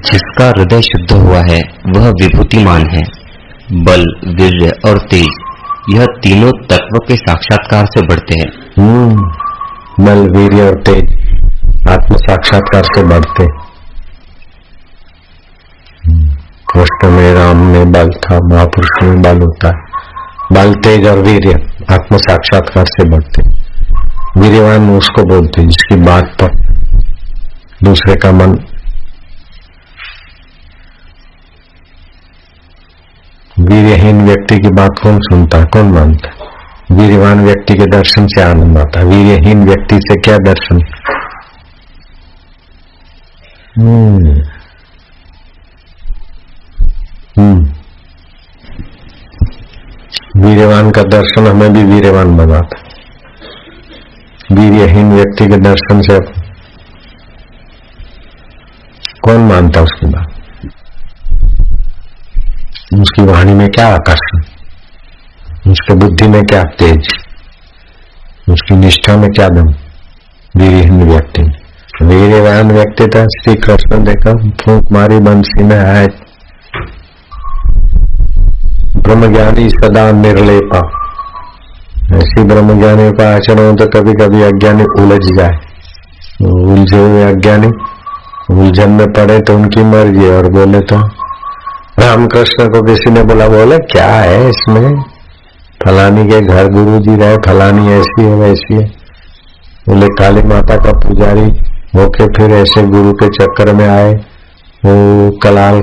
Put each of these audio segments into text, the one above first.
जिसका हृदय शुद्ध हुआ है वह विभूतिमान है। बल, वीर्य और तेज यह तीनों तत्व के साक्षात्कार से बढ़ते हैं। बल, वीर्य और तेज आत्म साक्षात्कार से बढ़ते। कृष्ण में, राम में बल था, महापुरुष में बल होता है। बल, तेज और वीर्य आत्म साक्षात्कार से बढ़ते। वीर्यवान उसको बोलते जिसकी बात पर दूसरे का मन वीर्यहीन व्यक्ति की बात कौन सुनता है, कौन मानता है? वीर्यवान व्यक्ति के दर्शन से आनंद आता है। वीर्यहीन व्यक्ति से क्या दर्शन? वीर्यवान का दर्शन हमें भी वीर्यवान बनाता है। वीर्यहीन व्यक्ति के दर्शन से कौन मानता उसकी बात? उसकी वाणी में क्या आकर्षण, उसके बुद्धि में क्या तेज, उसकी निष्ठा में क्या दम? वीर्यहीन व्यक्ति। वीर्यवान व्यक्ति था श्री कृष्ण देखा फूंक मारी बंसी में आए। ब्रह्मज्ञानी सदा निर्लेपा। ऐसी ब्रह्मज्ञानियों का आचरण हो तो कभी कभी अज्ञानी उलझ जाए। उलझे हुए अज्ञानी उलझन में पड़े तो उनकी मर्जी, और बोले तो रामकृष्ण को किसी ने बोले क्या है इसमें, फलानी के घर गुरु जी रहे, फलानी ऐसी है वैसी है। बोले काली माता का पुजारी होके फिर ऐसे गुरु के चक्कर में आए। वो कलाल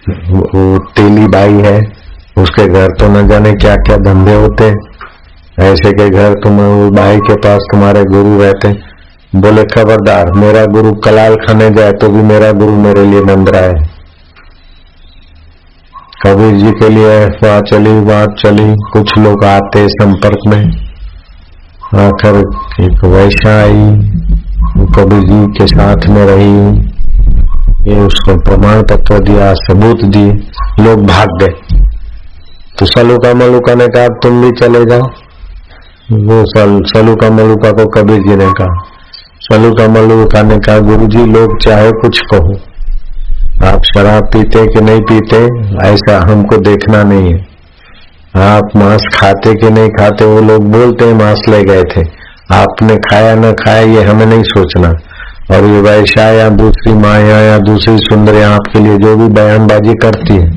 वो तेली बाई है, उसके घर तो न जाने क्या क्या धंधे होते। ऐसे के घर तुम वो बाई के पास तुम्हारे गुरु रहते। बोले खबरदार, मेरा गुरु कलाल खाने जाए तो भी मेरा गुरु मेरे लिए नंदरा है। कबीर जी के लिए बात चली, कुछ लोग आते संपर्क में। आखिर एक वैश्या आई, कबीर जी के साथ में रही, ये उसको प्रमाण पत्र दिया, सबूत दिए, लोग भाग गए। तो सलूका मलूका ने कहा तुम भी चले जाओ। वो सलूका मलूका को कबीर जी ने कहा, सलूका मलूका ने कहा गुरु जी लोग चाहे कुछ कहो, आप शराब पीते कि नहीं पीते ऐसा हमको देखना नहीं है। आप मांस खाते कि नहीं खाते, वो लोग बोलते हैं मांस ले गए थे, आपने खाया न खाया ये हमें नहीं सोचना। और ये वैश्या या दूसरी माया या दूसरी सुंदरियां आपके लिए जो भी बयानबाजी करती है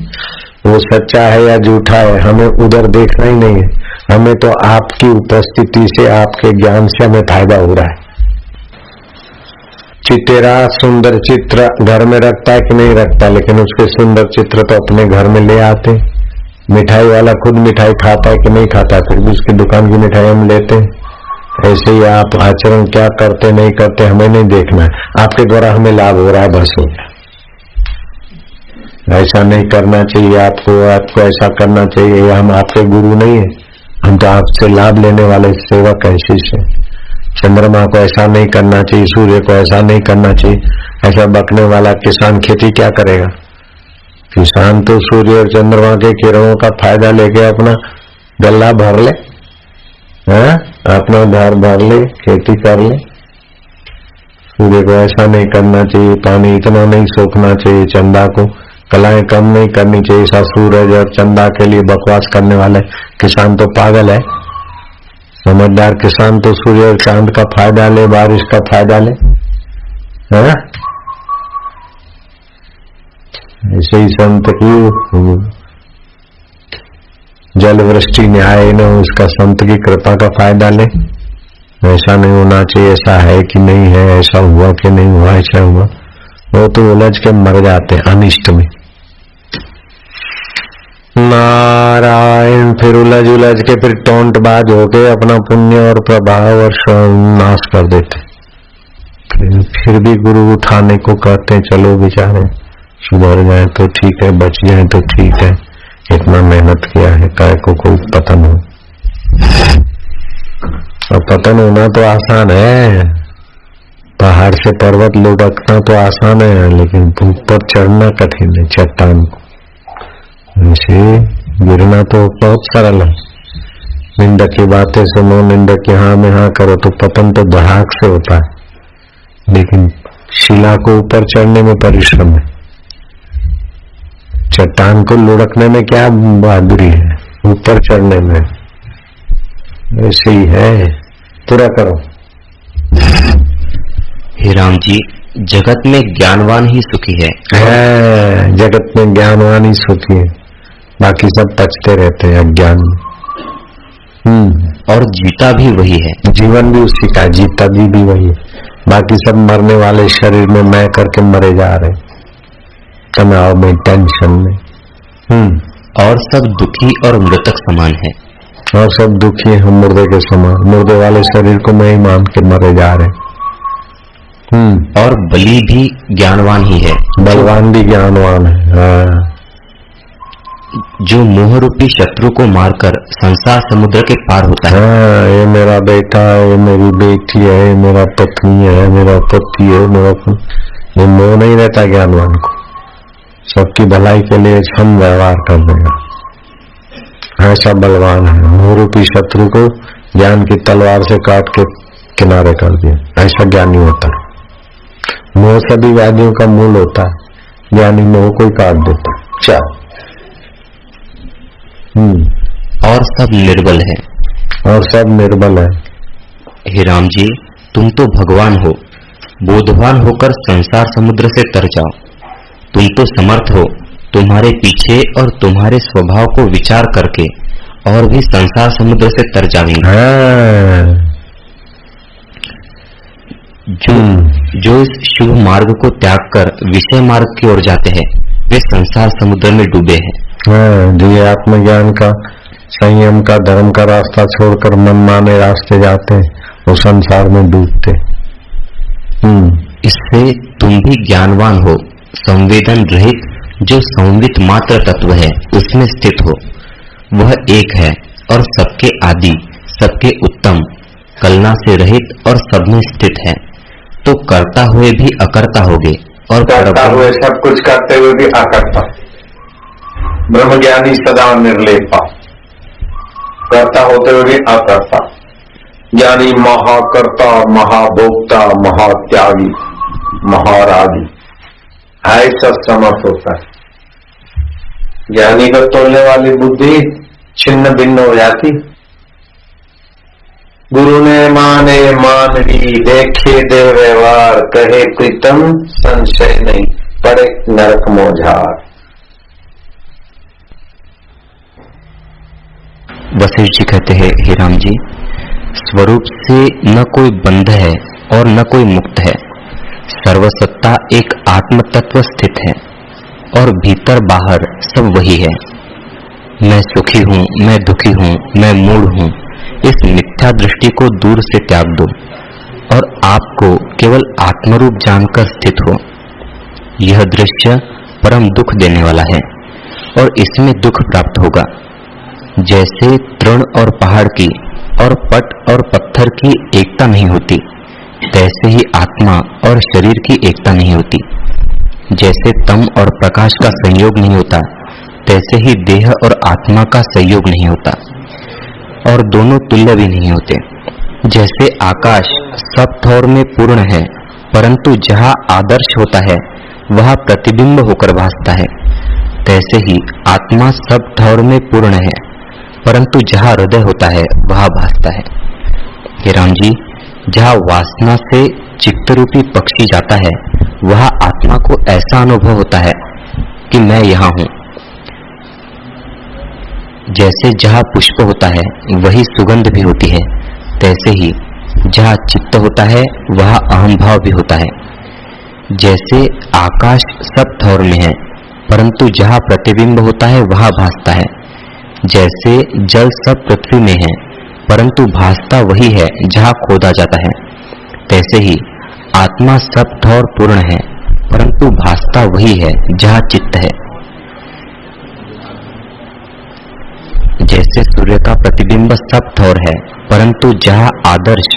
वो सच्चा है या झूठा है हमें उधर देखना ही नहीं है। हमें तो आपकी उपस्थिति से, आपके ज्ञान से हमें फायदा हो रहा है। चितेरा सुंदर चित्र घर में रखता है कि नहीं रखता, लेकिन उसके सुंदर चित्र तो अपने घर में ले आते। मिठाई वाला खुद मिठाई खाता है कि नहीं खाता, फिर भी उसकी दुकान की मिठाई हम लेते। ऐसे ही आप आचरण क्या करते नहीं करते हमें नहीं देखना है, आपके द्वारा हमें लाभ हो रहा है, बस हो गया। ऐसा नहीं करना चाहिए आपको ऐसा करना चाहिए। हम आपके गुरु नहीं है, हम तो आपसे लाभ लेने वाले सेवक हैं, शिष्य हैं। चंद्रमा को ऐसा नहीं करना चाहिए, सूर्य को ऐसा नहीं करना चाहिए, ऐसा बकने वाला किसान खेती क्या करेगा? किसान तो सूर्य और चंद्रमा के किरणों का फायदा लेके अपना गल्ला भर ले, अपना धार भर ले, खेती कर ले। सूर्य को ऐसा नहीं करना चाहिए, पानी इतना नहीं सोखना चाहिए, चंदा को कलाएं कम नहीं करनी चाहिए। ऐसा सूरज और चंदा के लिए बकवास करने वाले किसान तो पागल है। समझदार किसान तो सूर्य और चांद का फायदा ले, बारिश का फायदा ले, है? ऐसे ही संत की जल वृष्टि न्याय न उसका संत की कृपा का फायदा ले। ऐसा नहीं होना चाहिए, ऐसा है कि नहीं है, ऐसा हुआ कि नहीं हुआ, ऐसा हुआ। वो तो उलझ के मर जाते अनिष्ट में। नारायण फिर उलझ के फिर टोंटबाज होके अपना पुण्य और प्रभाव और नाश कर देते। फिर भी गुरु उठाने को कहते चलो बेचारे सुधर जाए तो ठीक है, बच जाए तो ठीक है, इतना मेहनत किया है, काय को कोई पतन हो। और पतन होना तो आसान है, पहाड़ से पर्वत लुढ़कना तो आसान है, लेकिन ऊपर चढ़ना कठिन है, चट्टान को ऐसे गिरना तो बहुत सरल है। निंदक की बातें सुनो, निंदक की हाँ में हाँ करो तो पतन तो धड़ाक से होता है, लेकिन शिला को ऊपर चढ़ने में परिश्रम है, चट्टान को लुढ़कने में क्या बहादुरी है, ऊपर चढ़ने में। ऐसे ही है, पूरा करो। हे राम जी, जगत में ज्ञानवान ही सुखी है। जगत में ज्ञानवान ही सुखी है, बाकी सब पचते रहते हैं अज्ञान में। और जीता भी वही है, जीवन भी उसी का, जीता भी वही है। बाकी सब मरने वाले शरीर में मैं करके मरे जा रहे, तनाव में, टेंशन में। और सब दुखी और मृतक समान है। और सब दुखी है, हम मुर्दे के समान, मुर्दे वाले शरीर को मैं ही मान के मरे जा रहे। और बली भी ज्ञानवान ही है, बलवान भी ज्ञानवान है। जो मोह रूपी शत्रु को मारकर संसार समुद्र के पार होता है। ये मेरा बेटा है, ये मेरी बेटी है, ये मेरा पत्नी है, मेरा पति है, ये मोह नहीं रहता ज्ञानवान को। सबकी भलाई के लिए सम व्यवहार कर देगा, ऐसा बलवान है। मोह रूपी शत्रु को ज्ञान की तलवार से काट के किनारे कर दिया, ऐसा ज्ञानी होता है। मोह सभी व्याधियों का मूल होता है, ज्ञानी मोह को ही काट देता है। चल। और सब निर्बल है, और सब निर्बल है। हे राम जी, तुम तो भगवान हो, बोधवान होकर संसार समुद्र से तर जाओ। तुम तो समर्थ हो, तुम्हारे पीछे और तुम्हारे स्वभाव को विचार करके और भी संसार समुद्र से तर जाएंगे। जो इस शुभ मार्ग को त्याग कर विषय मार्ग की ओर जाते हैं, वे संसार समुद्र में डूबे हैं। जो ये आत्मज्ञान का, संयम का, धर्म का रास्ता छोड़कर मनमाने रास्ते जाते हैं, वो संसार में डूबते। इससे तुम भी ज्ञानवान हो, संवेदन रहित जो संवित मात्र तत्व है उसमें स्थित हो। वह एक है और सबके आदि, सबके उत्तम, कलना से रहित और सब में स्थित है। तो करता हुए भी अकर्ता होगे और करता हुए सब कुछ करते हुए भी अकर्ता। ब्रह्मज्ञानी सदा निर्लेपा, करता होते हुए भी अकर्ता। ज्ञानी महाकर्ता, महाभोक्ता, महात्यागी, महारागी, ऐसा समर्थ होता है। ज्ञानी को तोड़ने वाली बुद्धि छिन्न भिन्न हो जाती। गुरु ने माने मानवी, देखे दे व्यवहार, कहे प्रीतम संशय नहीं, पड़े नरक मोझार। वशिष्ठ जी कहते हैं, हे राम जी, स्वरूप से न कोई बंध है और न कोई मुक्त है। सर्वसत्ता एक आत्म तत्व स्थित है और भीतर बाहर सब वही है। मैं सुखी हूँ, मैं दुखी हूँ, मैं मूढ़ हूँ, इस मिथ्या दृष्टि को दूर से त्याग दो और आपको केवल आत्मरूप जानकर स्थित हो। यह दृश्य परम दुख देने वाला है और इसमें दुख प्राप्त होगा। जैसे तृण और पहाड़ की और पट और पत्थर की एकता नहीं होती, तैसे ही आत्मा और शरीर की एकता नहीं होती। जैसे तम और प्रकाश का संयोग नहीं होता, तैसे ही देह और आत्मा का संयोग नहीं होता और दोनों तुल्य भी नहीं होते। जैसे आकाश सब ठौर में पूर्ण है, परंतु जहाँ आदर्श होता है वह प्रतिबिंब होकर भासता है, तैसे ही आत्मा सब ठौर में पूर्ण है, परंतु जहाँ हृदय होता है वह भासता है। हे राम जी, जहाँ वासना से चित्त रूपी पक्षी जाता है, वह आत्मा को ऐसा अनुभव होता है कि मैं यहाँ हूँ। जैसे जहाँ पुष्प होता है वही सुगंध भी होती है, तैसे ही जहाँ चित्त होता है वहाँ अहम भाव भी होता है। जैसे आकाश सब ठौर में है, परंतु जहाँ प्रतिबिंब होता है वहाँ भासता है। जैसे जल सब पृथ्वी में है, परंतु भासता वही है जहाँ खोदा जाता है, तैसे ही आत्मा सब ठौर पूर्ण है, परंतु भासता वही है जहाँ चित्त है। जैसे सूर्य का प्रतिबिंब सब ठौर है, परंतु जहाँ आदर्श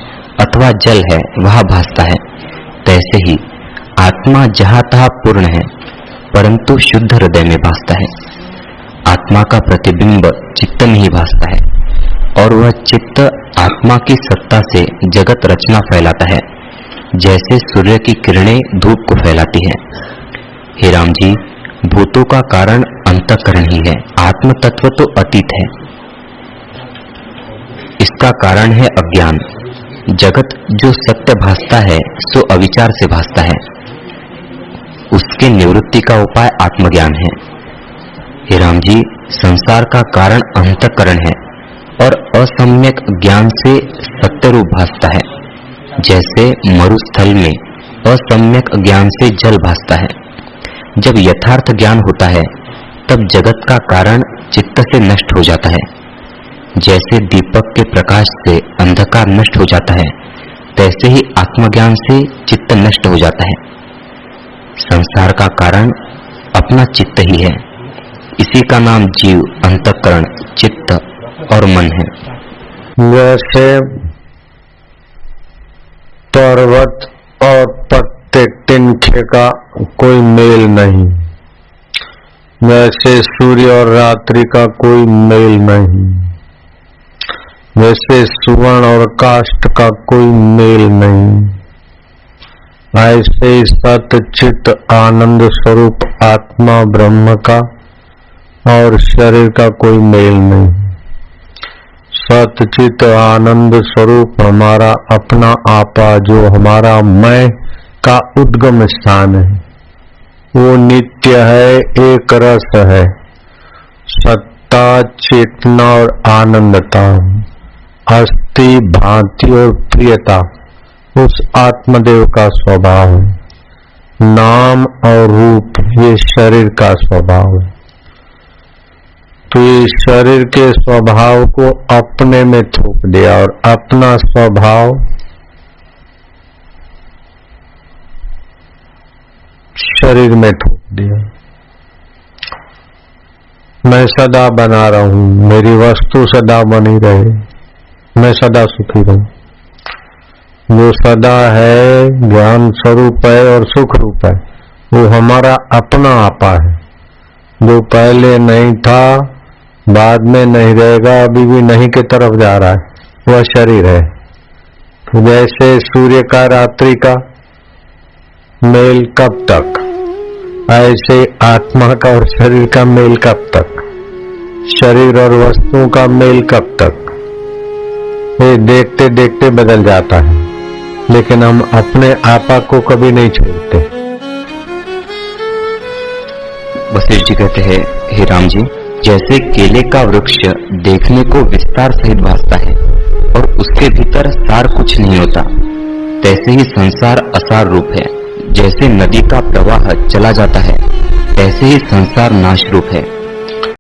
अथवा जल है वह भासता है, तैसे ही आत्मा जहाँ तहाँ पूर्ण है, परंतु शुद्ध हृदय में भासता है। आत्मा का प्रतिबिंब चित्त में ही भासता है और वह चित्त आत्मा की सत्ता से जगत रचना फैलाता है जैसे सूर्य की किरणें धूप को फैलाती हैं। हे राम जी, भूतों का कारण अंतःकरण ही है, आत्म तत्व तो अतीत है। इसका कारण है अज्ञान। जगत जो सत्य भासता है सो अविचार से भासता है। उसके निवृत्ति का उपाय आत्मज्ञान है। हे राम जी, संसार का कारण अंतःकरण है और असम्यक ज्ञान से सत्य रूप भासता है। जैसे मरुस्थल में असम्यक ज्ञान से जल भासता है। जब यथार्थ ज्ञान होता है तब जगत का कारण चित्त से नष्ट हो जाता है। जैसे दीपक के प्रकाश से अंधकार नष्ट हो जाता है, तैसे ही आत्मज्ञान से चित्त नष्ट हो जाता है। संसार का कारण अपना चित्त ही है। इसी का नाम जीव, अंतःकरण, चित्त और मन है। जैसे पर्वत और पत्ते तिनके का कोई मेल नहीं, जैसे सूर्य और रात्रि का कोई मेल नहीं, जैसे सुवर्ण और काष्ठ का कोई मेल नहीं, ऐसे सत चित आनंद स्वरूप आत्मा ब्रह्म का और शरीर का कोई मेल नहीं। सतचित आनंद स्वरूप हमारा अपना आपा, जो हमारा मैं का उद्गम स्थान है, वो नित्य है, एक रस है, सत्ता, चेतना और आनंदता, अस्थि, भांति और प्रियता उस आत्मदेव का स्वभाव है। नाम और रूप ये शरीर का स्वभाव है। तो ये शरीर के स्वभाव को अपने में थोप दिया और अपना स्वभाव शरीर में ठोक दिया। मैं सदा बना रहा हूं, मेरी वस्तु सदा बनी रहे, मैं सदा सुखी रहूं। जो सदा है, ज्ञान स्वरूप है और सुख रूप है, वो हमारा अपना आपा है। जो पहले नहीं था, बाद में नहीं रहेगा, अभी भी नहीं की तरफ जा रहा है, वह शरीर है। तो जैसे सूर्य का रात्रि का मेल कब तक, ऐसे आत्मा का और शरीर का मेल कब तक, शरीर और वस्तुओं का मेल कब तक। ये देखते देखते बदल जाता है, लेकिन हम अपने आपा को कभी नहीं छोड़ते। वशिष्ठ जी कहते हैं, हे राम जी, जैसे केले का वृक्ष देखने को विस्तार सहित भासता है और उसके भीतर सार कुछ नहीं होता, तैसे ही संसार असार रूप है। जैसे नदी का प्रवाह चला जाता है, ऐसे ही संसार नाश रूप है।